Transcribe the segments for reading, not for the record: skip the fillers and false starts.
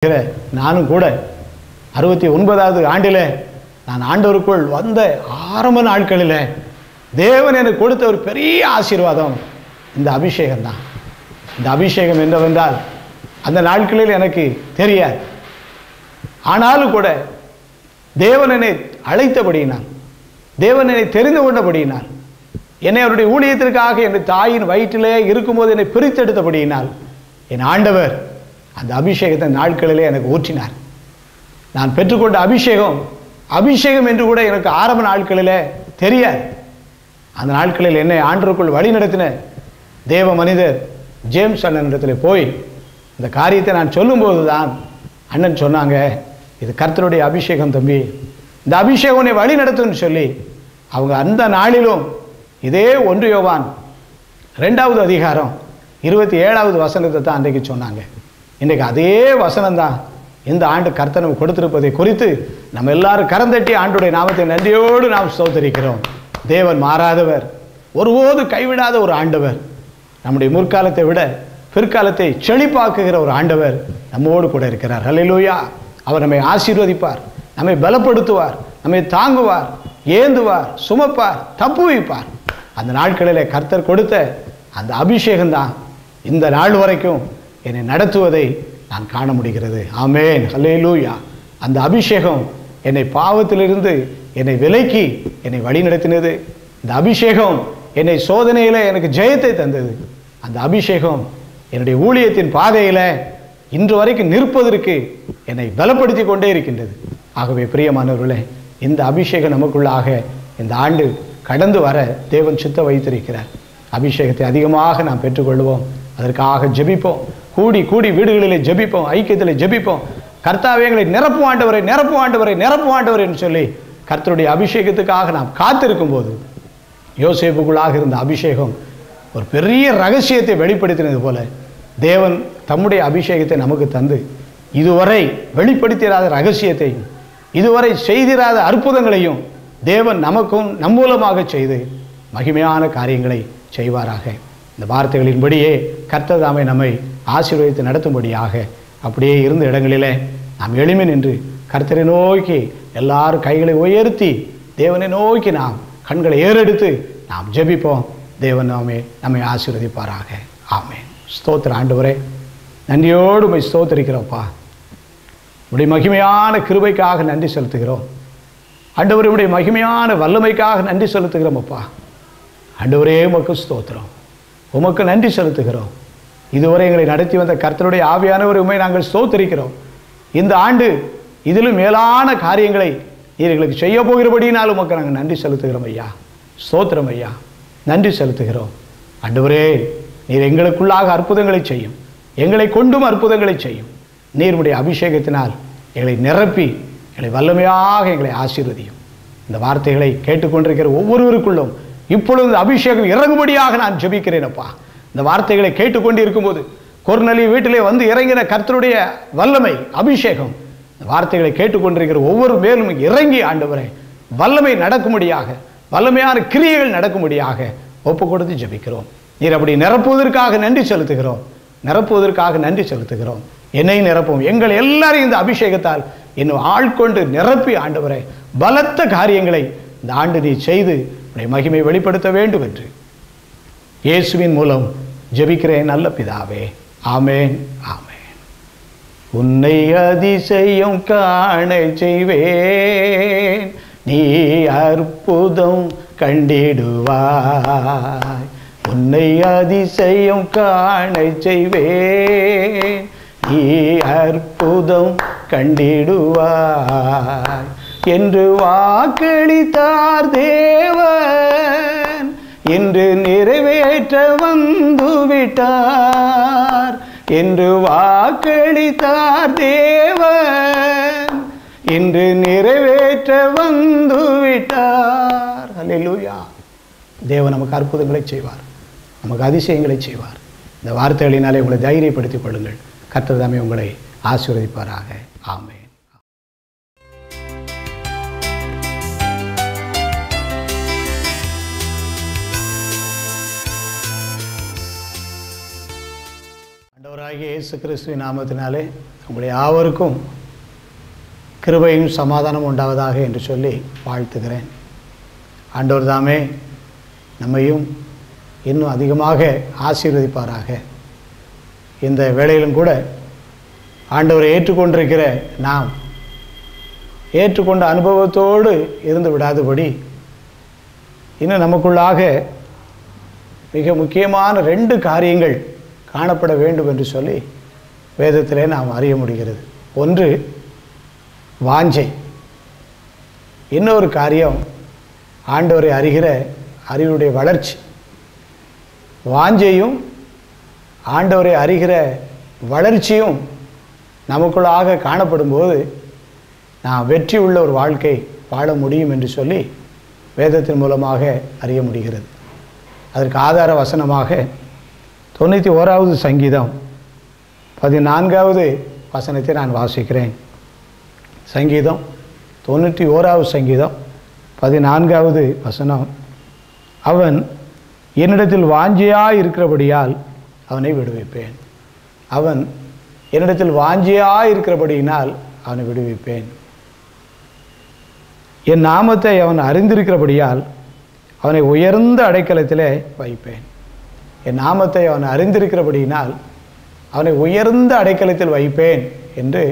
நானும் கூட 69வது ஆண்டிலே நான் ஆண்டவருக்குள் வந்த ஆரம்ப நாட்களில் தேவன் எனக்கு கொடுத்த ஒரு பெரிய ஆசீர்வாதம் இந்த அபிஷேகம் தான். இந்த அபிஷேகம் என்னவென்றால் அந்த நாட்களில் எனக்கு தெரியாது. ஆனாலும் கூட தேவன் என்னை அழைத்தபடியினார், தேவன் என்னை தெரிந்து கொண்டபடியினார், என்னை அவருடைய ஊழியத்திற்காக என் தாயின் வயிற்றிலே இருக்கும்போது என்னை பிரித்தெடுத்தபடியினால் என் ஆண்டவர் அந்த அபிஷேகத்தை நாட்களிலே எனக்கு ஊற்றினார். நான் பெற்றுக்கொண்ட அபிஷேகம் என்று கூட எனக்கு ஆரம்ப நாட்களிலே தெரியாது. அந்த நாட்களில் என்னை ஆண்டவருக்குள் வழி நடத்தின தேவ மனிதர் ஜேம்ஸ் அண்ணனிடத்தில் போய் இந்த காரியத்தை நான் சொல்லும்போது தான் அண்ணன் சொன்னாங்க, இது கர்த்தருடைய அபிஷேகம் தம்பி, இந்த அபிஷேகம் உன்னை வழி நடத்துன்னு சொல்லி அவங்க அந்த நாளிலும் இதே 1 யோவான் 2வது அதிகாரம் 27வது வசனத்தை தான் அன்றைக்கு சொன்னாங்க. இன்றைக்கு அதே வசனம்தான் இந்த ஆண்டு கர்த்தர் நமக்கு கொடுத்திருப்பதை குறித்து நம்ம எல்லாரும் கரந்தட்டி ஆண்டுடைய நாமத்தை நன்றியோடு நாம் ஸ்தோத்திரிக்கிறோம். தேவன் மாறாதவர், ஒருபோது கைவிடாத ஒரு ஆண்டவர், நம்முடைய முற்காலத்தை விட பிற்காலத்தை செழிப்பாக்குகிற ஒரு ஆண்டவர் நம்மோடு கூட இருக்கிறார். ஹல்லேலூயா. அவர் நம்மை ஆசீர்வதிப்பார், நம்மை பலப்படுத்துவார், நம்மை தாங்குவார், ஏந்துவார், சுமப்பார், தப்புவிப்பார். அந்த நாட்களிலே கர்த்தர் கொடுத்த அந்த அபிஷேகம்தான் இந்த நாள் வரைக்கும் என்னை நடத்துவதை நான் காண முடிகிறது. ஆமென், ஹல்லேலூயா. அந்த அபிஷேகம் என்னை பாவத்திலிருந்து என்னை விலக்கி என்னை வழி நடத்தினது. இந்த அபிஷேகம் என்னை சோதனையில் எனக்கு ஜெயத்தை தந்தது. அந்த அபிஷேகம் என்னுடைய ஊழியத்தின் பாதையில் இன்று வரைக்கும் நிற்பதற்கு என்னை பலப்படுத்தி கொண்டே இருக்கின்றது. ஆகவே பிரியமானவர்களே, இந்த அபிஷேகம் நமக்குள்ளாக இந்த ஆண்டு கடந்து வர தேவன் சித்த வைத்திருக்கிறார். அபிஷேகத்தை அதிகமாக நாம் பெற்றுக்கொள்வோம். அதற்காக ஜெபிப்போம். கூடி கூடி வீடுகளிலே ஜெபிப்போம், ஐக்கியத்தில் ஜெபிப்போம். கர்த்தாவே எங்களை நிரப்பு ஆண்டவரை, நிரப்பு ஆண்டவரை, நிரப்பு ஆண்டவரை என்று சொல்லி கர்த்தருடைய அபிஷேகத்துக்காக நாம் காத்திருக்கும் போது யோசேப்புக்குள்ளாக இருந்த அபிஷேகம் ஒரு பெரிய ரகசியத்தை வெளிப்படுத்தினது போல தேவன் தம்முடைய அபிஷேகத்தை நமக்கு தந்து இதுவரை வெளிப்படுத்திராத ரகசியத்தையும் இதுவரை செய்திராத அற்புதங்களையும் தேவன் நமக்கும் நம் மூலமாக செய்து மகிமையான காரியங்களை செய்வாராக. இந்த வார்த்தைகளின்படியே கர்த்தர் தாமே நம்மை ஆசீர்வதித்து நடத்தும்படியாக அப்படியே இருந்த இடங்களிலே நாம் எளிமை நின்று கர்த்தரை நோக்கி எல்லாரும் கைகளை உயர்த்தி தேவனை நோக்கி நாம் கண்களை ஏறெடுத்து நாம் ஜெபிப்போம். தேவன் நம்மை ஆசீர்வதிப்பாராக. ஆமென். ஸ்தோத்திர ஆண்டவரே, நன்றியோடு உம்மை ஸ்தோத்திரிக்கிறோம்ப்பா. உடைய மகிமையான கிருபைக்காக நன்றி செலுத்துகிறோம் ஆண்டவரே. உடைய மகிமையான வல்லமைக்காக நன்றி செலுத்துகிறோம் அப்பா. ஆண்டவரே உமக்கு ஸ்தோத்திரம், உமக்கு நன்றி செலுத்துகிறோம். இதுவரை எங்களை நடத்தி வந்த கர்த்தருடைய ஆவியானவர் உம்மை நாங்கள் ஸ்தோத்திரிக்கிறோம். இந்த ஆண்டு இதிலும் மேலான காரியங்களை நீர் எங்களுக்கு செய்ய போகிறபடினாலும் உமக்கு நாங்கள் நன்றி செலுத்துகிறோம் ஐயா. ஸ்தோத்திரம் ஐயா, நன்றி செலுத்துகிறோம். ஆண்டவரே, நீர் எங்களுக்குள்ளாக அற்புதங்களை செய்யும், எங்களை கொண்டும் அற்புதங்களை செய்யும். நீருடைய அபிஷேகத்தினால் எங்களை நிரப்பி எங்களை வல்லமையாக எங்களை ஆசீர்வதியும். இந்த வார்த்தைகளை கேட்டுக்கொண்டிருக்கிற ஒவ்வொருவருக்குள்ளும் இப்பொழுது அபிஷேகம் இறங்கும்படியாக நான் ஜெபிக்கிறேனப்பா. இந்த வார்த்தைகளை கேட்டுக்கொண்டு இருக்கும்போது கொர்நேலியு வீட்டிலே வந்து இறங்கின கர்த்தருடைய வல்லமை அபிஷேகம் இந்த வார்த்தைகளை கேட்டுக்கொண்டிருக்கிற ஒவ்வொரு மேலும் இறங்கி ஆண்டவரே வல்லமை நடக்கும்படியாக, வல்லமையான கிரியைகள் நடக்கும்படியாக ஒப்பு கொடுத்து ஜெபிக்கிறோம். நீர் அப்படி நிரப்புவதற்காக நன்றி செலுத்துகிறோம், நிரப்புவதற்காக நன்றி செலுத்துகிறோம். என்னை நிரப்பும், எங்கள் எல்லாரையும் இந்த அபிஷேகத்தால் இன்னும் ஆட்கொண்டு நிரப்பி ஆண்டவரே பலத்த காரியங்களை இந்த ஆண்டு நீ செய்து உடைய மகிமை வெளிப்படுத்த வேண்டும் என்று இயேசுவின் மூலம் ஜெபிக்கிறேன் நல்ல பிதாவே. ஆமென், ஆமென். உன்னை அதிசயம் காண செய்வேன், நீ அற்புதம் கண்டிடுவாய். உன்னை அதிசயம் காண செய்வேன், நீ அற்புதம் கண்டிடுவாய் என்று வாக்களித்தார் தேவன், இன்று நிறைவேற்ற வந்துவிட்டார். என்று வாக்களித்தார் தேவன், இன்று நிறைவேற்ற வந்துவிட்டார். அல்லேலூயா. தேவன் நமக்கு அற்புதங்களை செய்வார், நமக்கு அதிசயங்களை செய்வார். இந்த வார்த்தைகளினாலே உங்களை தைரியப்படுத்திக் கொள்ளுங்கள். கர்த்தர் தாமே உங்களை ஆசீர்வதிப்பாராக. ஆமென். ஆண்டவராகிய இயேசு கிறிஸ்துவின் நாமத்தினாலே உங்களை யாவருக்கும் கிருபையும் சமாதானம் உண்டாவதாக என்று சொல்லி வாழ்த்துகிறேன். ஆண்டவர் தாமே நம்மையும் இன்னும் அதிகமாக ஆசீர்வதிப்பாராக. இந்த வேளையிலும் கூட ஆண்டவரை ஏற்றுக்கொண்டிருக்கிற நாம் ஏற்றுக்கொண்ட அனுபவத்தோடு இருந்து விடாதபடி இன்னும் நமக்குள்ளாக மிக முக்கியமான 2 காரியங்கள் காணப்பட வேண்டும் என்று சொல்லி வேதத்திலே நாம் அறிய முடிகிறது. ஒன்று வாஞ்சை, இன்னொரு காரியம் ஆண்டவரை அறிகிற அறிவுடைய வளர்ச்சி. வாஞ்சையும் ஆண்டவரை அறிகிற வளர்ச்சியும் நமக்குள்ளாக காணப்படும்போது நாம் வெற்றி உள்ள ஒரு வாழ்க்கை வாழ முடியும் என்று சொல்லி வேதத்தின் மூலமாக அறிய முடிகிறது. அதற்கு ஆதார வசனமாக 91வது சங்கீதம் 14வது வசனத்தை நான் வாசிக்கிறேன். சங்கீதம் 91வது சங்கீதம் 14வது வசனம், அவன் என்னிடத்தில் வாஞ்சியாய் இருக்கிறபடியால் அவனை விடுவிப்பேன். அவன் என்னிடத்தில் வாஞ்சியாய் இருக்கிறபடியினால் அவனை விடுவிப்பேன். என் நாமத்தை அவன் அறிந்திருக்கிறபடியால் அவனை உயர்ந்த அடைக்கலத்திலே வைப்பேன். என் நாமத்தை அவன் அறிந்திருக்கிறபடியினால் அவனை உயர்ந்த அடைக்கலத்தில் வைப்பேன் என்று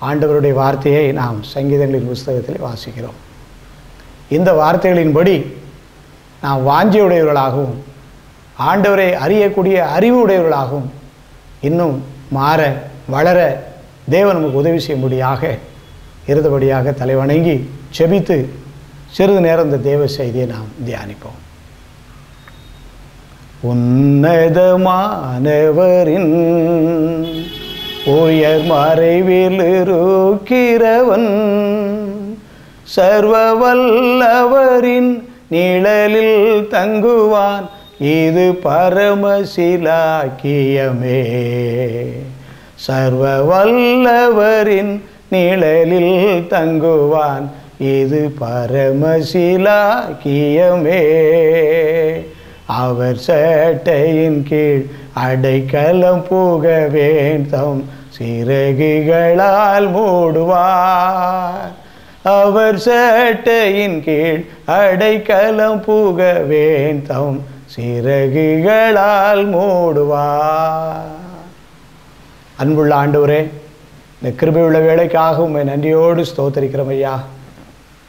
ஆண்டவருடைய வார்த்தையை நாம் சங்கீதங்களின் புஸ்தகத்தில் வாசிக்கிறோம். இந்த வார்த்தைகளின்படி நாம் வாஞ்சியுடையவர்களாகவும் ஆண்டவரை அறியக்கூடிய அறிவு உடையவர்களாகவும் இன்னும் மாற வளர தேவன் நமக்கு உதவி செய்யும்படியாக இருந்தபடியாக தலைவணங்கி செபித்து சிறிது நேரம் இந்த தேவ செய்தியை நாம் தியானிப்போம். உன்னதமானவரின் உயர் மறைவில் இருக்கிறவன் சர்வ வல்லவரின் நிழலில் தங்குவான், இது பரமசிலாக்கியமே. சர்வ வல்லவரின் நிழலில் தங்குவான், இது பரமசிலாக்கியமே. அவர் சேட்டையின் கீழ் அடைக்கலம் புக வேண்டும், சிறகுகளால் மூடுவார். அவர் சேட்டையின் கீழ் அடைக்கலம் புக வேண்டும், சிறகுகளால் மூடுவார். அன்புள்ள ஆண்டவரே, இந்த கிருபையுள்ள வேலைக்காக உம்மை நன்றியோடு ஸ்தோத்தரிக்கிறோம் ஐயா.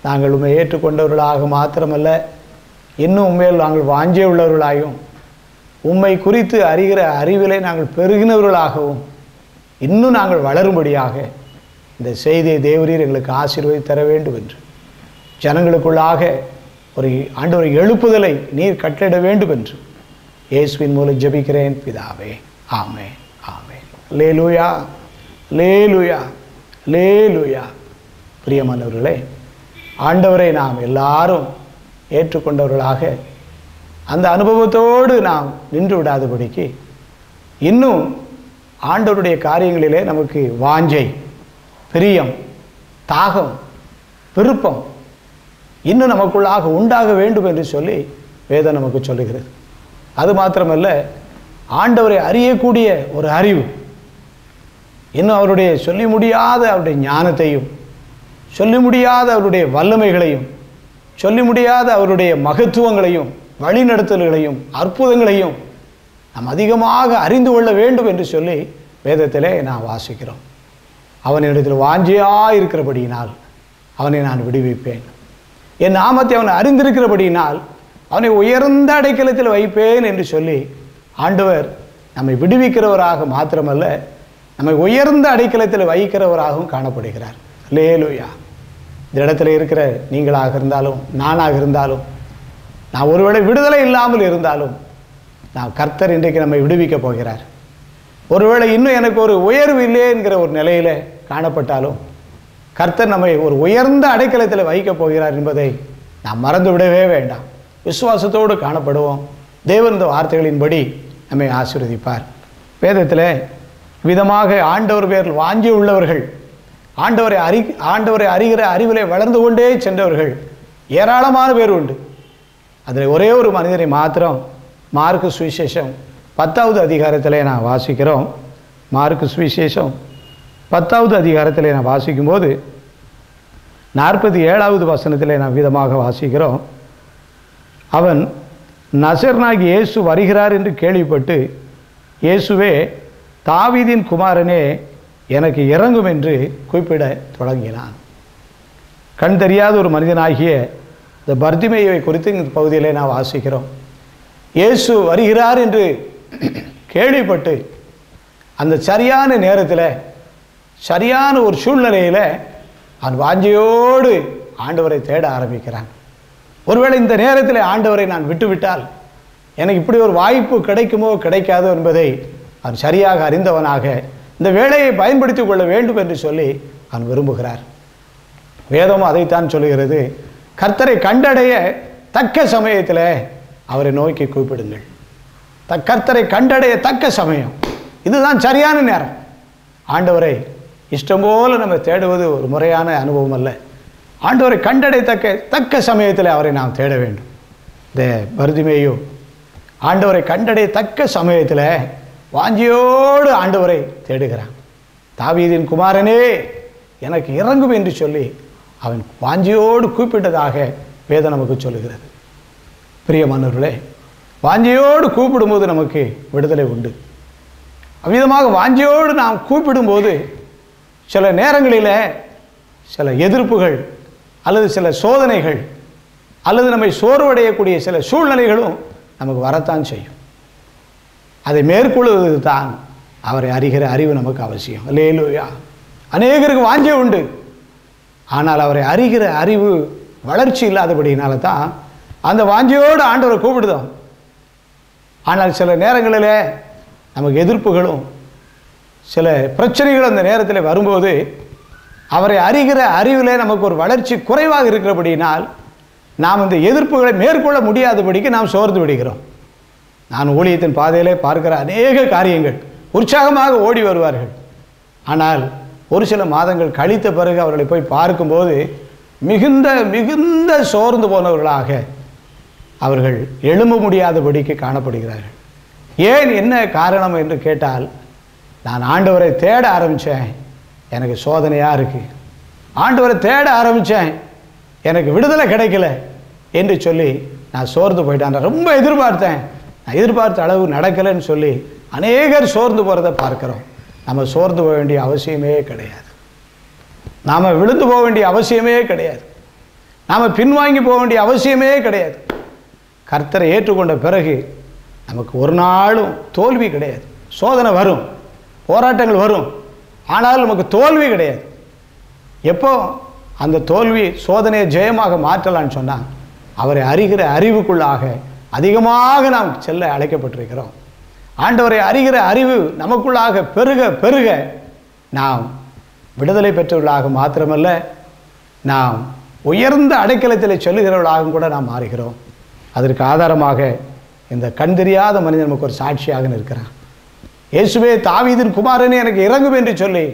நாங்கள் உம்மை ஏற்றுக்கொண்டவர்களாக மாத்திரமல்ல, இன்னும் உண்மையில் நாங்கள் வாஞ்சே உள்ளவர்களாகவும் உம்மை குறித்து அறிகிற அறிவிலை நாங்கள் பெருகினவர்களாகவும் இன்னும் நாங்கள் வளரும்படியாக இந்த செய்தியை தேவரீர் எங்களுக்கு ஆசீர்வதி தர வேண்டும் என்று ஜனங்களுக்குள்ளாக ஒரு ஆண்டவரை எழுப்புதலை நீர் கட்டளிட வேண்டும் என்று இயேசுவின் மூலம் ஜெபிக்கிறேன் பிதாவே. ஆமென், ஆமென். அல்லேலூயா, அல்லேலூயா, அல்லேலூயா. பிரியமானவர்களே, ஆண்டவரை நாம் எல்லாரும் ஏற்றுக்கொண்டவர்களாக அந்த அனுபவத்தோடு நாம் நின்று விடாதபடிக்கு இன்னும் ஆண்டவருடைய காரியங்களிலே நமக்கு வாஞ்சை, பிரியம், தாகம், விருப்பம் இன்னும் நமக்குள்ளாக உண்டாக வேண்டும் என்று சொல்லி வேதம் நமக்கு சொல்லுகிறது. அது மாத்திரமல்ல, ஆண்டவரை அறியக்கூடிய ஒரு அறிவு, இன்னும் அவருடைய சொல்லி முடியாத அவருடைய ஞானத்தையும், சொல்லி முடியாத அவருடைய வல்லமைகளையும், சொல்லி முடியாத அவருடைய மகத்துவங்களையும், வழிநடத்தல்களையும், அற்புதங்களையும் நாம் அதிகமாக அறிந்து கொள்ள வேண்டும் என்று சொல்லி வேதத்திலே நாம் வாசிக்கிறோம். அவனிடத்தில் வாஞ்சியாக இருக்கிறபடியினால் அவனை நான் விடுவிப்பேன். என் நாமத்தை அவன் அறிந்திருக்கிறபடியினால் அவனை உயர்ந்த அடைக்கலத்தில் வைப்பேன் என்று சொல்லி ஆண்டவர் நம்மை விடுவிக்கிறவராக மாத்திரமல்ல, நம்மை உயர்ந்த அடைக்கலத்தில் வைக்கிறவராகவும் காணப்படுகிறார். அல்லேலூயா. இந்த இடத்துல இருக்கிற நீங்களாக இருந்தாலும் நானாக இருந்தாலும், நான் ஒருவேளை விடுதலை இல்லாமல் இருந்தாலும், நான் கர்த்தர் இன்றைக்கு நம்மை விடுவிக்க போகிறார். ஒருவேளை இன்னும் எனக்கு ஒரு உயர்வு இல்லை என்கிற ஒரு நிலையில் காணப்பட்டாலும் கர்த்தர் நம்மை ஒரு உயர்ந்த அடைக்கலத்தில் வைக்கப் போகிறார் என்பதை நாம் மறந்து விடவே வேண்டாம். விசுவாசத்தோடு காணப்படுவோம். தேவன் இந்த வார்த்தைகளின்படி நம்மை ஆசீர்வதிப்பார். வேதத்தில் விதமாக ஆண்டவர் பேரில் வாஞ்சி உள்ளவர்கள், ஆண்டவரை அறிகிற அறிவிலே வளர்ந்து கொண்டே சென்றவர்கள் ஏராளமான பேர் உண்டு. அதில் ஒரே ஒரு மனிதரை மாத்திரம் மார்க்கு சுவிசேஷம் 10வது அதிகாரத்தில் நான் வாசிக்கிறோம். மார்க்கு சுவிசேஷம் 10வது அதிகாரத்தில் நான் வாசிக்கும்போது 47வது வசனத்தில் நாம் விதமாக வாசிக்கிறோம். அவன் நசரேயனாகி இயேசு வருகிறார் என்று கேள்விப்பட்டு, இயேசுவே தாவீதின் குமாரனே எனக்கு இறங்கும் என்று கூப்பிட தொடங்கினான். கண் தெரியாத ஒரு மனிதனாகிய இந்த பர்திமேயுவை குறித்து இந்த பகுதியிலே நான் வாசிக்கிறோம். இயேசு வருகிறார் என்று கேள்விப்பட்டு அந்த சரியான நேரத்தில் சரியான ஒரு சூழ்நிலையில் அவன் வாஞ்சையோடு ஆண்டவரை தேட ஆரம்பிக்கிறான். ஒருவேளை இந்த நேரத்தில் ஆண்டவரை நான் விட்டுவிட்டால் எனக்கு இப்படி ஒரு வாய்ப்பு கிடைக்குமோ கிடைக்காதோ என்பதை அவன் சரியாக அறிந்தவனாக இந்த வேலையை பயன்படுத்திக் கொள்ள வேண்டும் என்று சொல்லி அவன் விரும்புகிறார். வேதமும் அதைத்தான் சொல்லுகிறது. கர்த்தரை கண்டடைய தக்க சமயத்தில் அவரை நோக்கி கூப்பிடுங்கள். கர்த்தரை கண்டடைய தக்க சமயம், இதுதான் சரியான நேரம். ஆண்டவரை இஷ்டம் போல நம்ம தேடுவது ஒரு முறையான அனுபவம் அல்ல. ஆண்டவரை கண்டடைய தக்க சமயத்தில் அவரை நாம் தேட வேண்டும். இந்த பர்திமேயு ஆண்டவரை கண்டடைய தக்க சமயத்தில் வாஞ்சியோடு ஆண்டவரை தேடுகிறான். தாவீதின் குமாரனே எனக்கு இறங்கும் என்று சொல்லி அவன் வாஞ்சியோடு கூப்பிட்டதாக வேதம் நமக்கு சொல்லுகிறது. பிரியமானவர்களே, வாஞ்சியோடு கூப்பிடும்போது நமக்கு விடுதலை உண்டு. அவ்விதமாக வாஞ்சியோடு நாம் கூப்பிடும்போது சில நேரங்களில் சில எதிர்ப்புகள் அல்லது சில சோதனைகள் அல்லது நம்மை சோர்வடையக்கூடிய சில சூழ்நிலைகளும் நமக்கு வரத்தான் செய்யும். அதை மேற்கொள்வது தான் அவரை அறிகிற அறிவு நமக்கு அவசியம். அல்லேலூயா. அநேகருக்கு வாஞ்சை உண்டு, ஆனால் அவரை அறிகிற அறிவு வளர்ச்சி இல்லாதபடினால தான் அந்த வாஞ்சையோடு ஆண்டவரை கூப்பிடுதோம். ஆனால் சில நேரங்களில் நமக்கு எதிர்ப்புகளும் சில பிரச்சனைகளும் அந்த நேரத்தில் வரும்போது அவரை அறிகிற அறிவில் நமக்கு ஒரு வளர்ச்சி குறைவாக இருக்கிறபடினால் நாம் இந்த எதிர்ப்புகளை மேற்கொள்ள முடியாதபடிக்கு நாம் சோர்ந்து விடுகிறோம். நான் ஊழியத்தின் பாதையிலே பார்க்கிற அநேக காரியங்கள் உற்சாகமாக ஓடி வருவார்கள். ஆனால் ஒரு சில மாதங்கள் கழித்த பிறகு அவர்களை போய் பார்க்கும்போது மிகுந்த மிகுந்த சோர்ந்து போனவர்களாக அவர்கள் எழும்ப முடியாதபடிக்கு காணப்படுகிறார்கள். ஏன், என்ன காரணம் என்று கேட்டால், நான் ஆண்டவரை தேட ஆரம்பித்தேன், எனக்கு சோதனையாக இருக்குது. ஆண்டவரை தேட ஆரம்பித்தேன், எனக்கு விடுதலை கிடைக்கல என்று சொல்லி நான் சோர்ந்து போயிட்டேன். நான் ரொம்ப எதிர்பார்த்தேன், நான் எதிர்பார்த்த அளவு நடக்கலைன்னு சொல்லி அநேகர் சோர்ந்து போகிறத பார்க்குறோம். நம்ம சோர்ந்து போக வேண்டிய அவசியமே கிடையாது. நாம் விழுந்து போக வேண்டிய அவசியமே கிடையாது. நாம் பின்வாங்கி போக வேண்டிய அவசியமே கிடையாது. கர்த்தரை ஏற்றுக்கொண்ட பிறகு நமக்கு ஒரு நாளும் தோல்வி கிடையாது. சோதனை வரும், போராட்டங்கள் வரும், ஆனால் நமக்கு தோல்வி கிடையாது. எப்போ அந்த தோல்வி சோதனையை ஜெயமாக மாற்றலான்னு சொன்னால் அவரை அறிகிற அறிவுக்குள்ளாக அதிகமாக நாம் செல்ல அழைக்கப்பட்டிருக்கிறோம். ஆண்டவரை அறிகிற அறிவு நமக்குள்ளாக பெருக பெருக நாம் விடுதலை பெற்றவர்களாக மாத்திரமல்ல, நாம் உயர்ந்த அடைக்கலத்தில் செல்லுகிறவர்களாகவும் கூட நாம் மாறுகிறோம். அதற்கு ஆதாரமாக இந்த கண் தெரியாத மனிதன் நமக்கு ஒரு சாட்சியாக நிற்கிறான். இயேசுவே தாவீதின் குமாரனே எனக்கு இறங்கும் என்று சொல்லி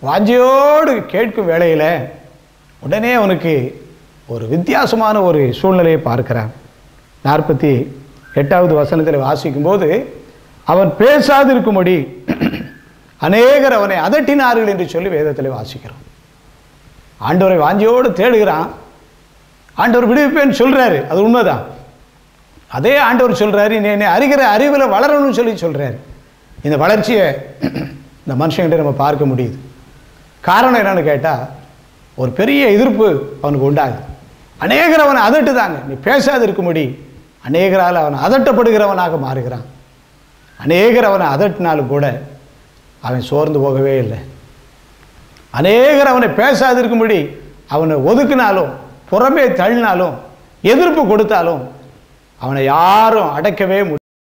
வாஞ்சையோடு கேட்கும் வேளையில் உடனே அவனுக்கு ஒரு வித்தியாசமான ஒரு சூழ்நிலையை பார்க்கிறான். 48வது வசனத்தில் வாசிக்கும்போது, அவன் பேசாதிருக்கும்படி அநேகர் அவனை அதட்டினார்கள் என்று சொல்லி வேதத்தில் வாசிக்கிறோம். ஆண்டவரை வாஞ்சியோடு தேடுகிறான். ஆண்டவர் விடுவிப்பேன்னு சொல்கிறாரு, அது உண்மைதான். அதே ஆண்டவர் சொல்கிறாரு, நீ என்னை அறிகிற அறிவில் வளரணும்னு சொல்லி சொல்கிறாரு. இந்த வளர்ச்சியை இந்த மனுஷங்கிட்ட நம்ம பார்க்க முடியுது. காரணம் என்னன்னு கேட்டால், ஒரு பெரிய எதிர்ப்பு அவனுக்கு உண்டாகுது. அநேகர் அவனை அதட்டுதாங்க. நீ பேசாது இருக்கும்படி அநேகரால் அவன் அதட்டப்படுகிறவனாக மாறுகிறான். அநேகர் அவனை அதட்டினாலும் கூட அவன் சோர்ந்து போகவே இல்லை. அநேகர் அவனை பேசாதிருக்கும்படி அவனை ஒதுக்கினாலும் புறமே தள்ளினாலும் எதிர்ப்பு கொடுத்தாலும் அவனை யாரும் அடக்கவே முடியாது.